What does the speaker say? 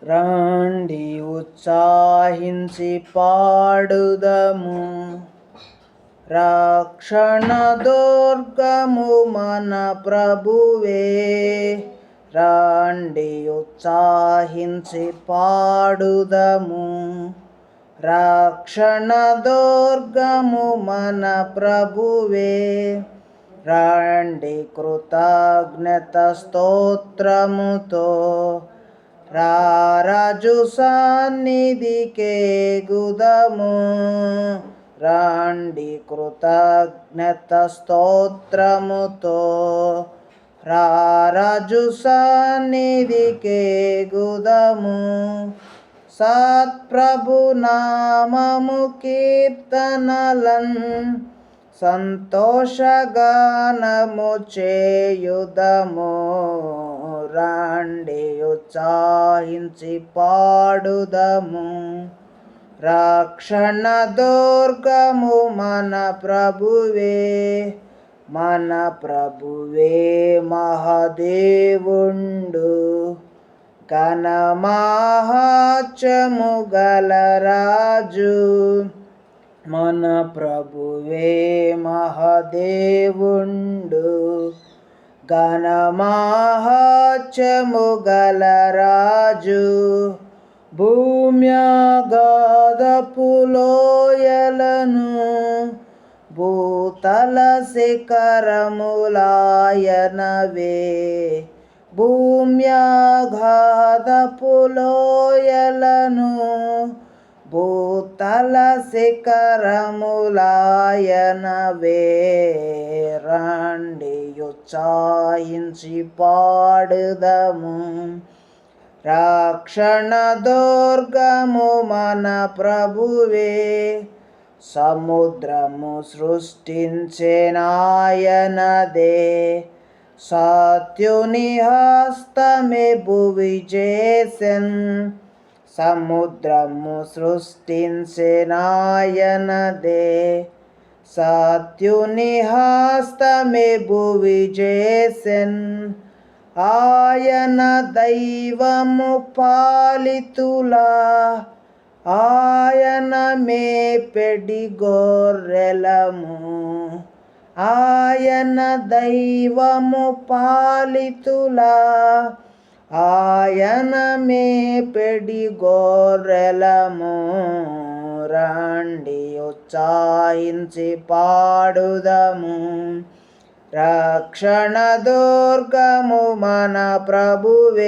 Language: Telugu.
రండి ఉత్సాహించి పాడుదము, రక్షణ దుర్గము మన ప్రభువే. రండి ఉత్సాహించి పాడుదము, రక్షణ దుర్గము మన ప్రభువే. రండి కృతజ్ఞత స్తోత్రముతో రారాజు సన్నిధికే గుదము. రండి కృతజ్ఞత స్తోత్రముతో రారాజు సన్నిధికే గుదము. సత్ప్రభు నామము కీర్తనలన్ సంతోషగానము చేయుదము. రండి ఉత్సాహించి పాడుదము, రక్షణ దుర్గము మన ప్రభువే. మన ప్రభువే మహాదేవుండు, ఘన మహాత్మ్యము గల రాజు. మన ప్రభువే మహాదేవుండు, ఘన మహాత్మ్యము గల రాజు. భూమ్యాగాధపు లోయలను భూతల శిఖరములాయనవే. భూమ్యాగాధపు లోయలను భూతల శిఖరములాయనవే. రండి ఉత్సాహించి పాడుదము, రక్షణ దుర్గము మన ప్రభువే. సముద్రము సృష్టించెనాయనదే, సత్యుని హస్తమే భువి చేసెన్. సముద్రము సృష్టించెనాయనదే, సత్యుని హస్తమే భువి చేసెన్. ఆయన దైవము పాలితులా, ఆయన మేపెడి గొర్రెలము. ఆయన దైవము పాలితులా, ఆయన మేపెడి గొర్రెలము. రండి ఉత్సాహించి పాడుదము, రక్షణ దుర్గము మన ప్రభువే.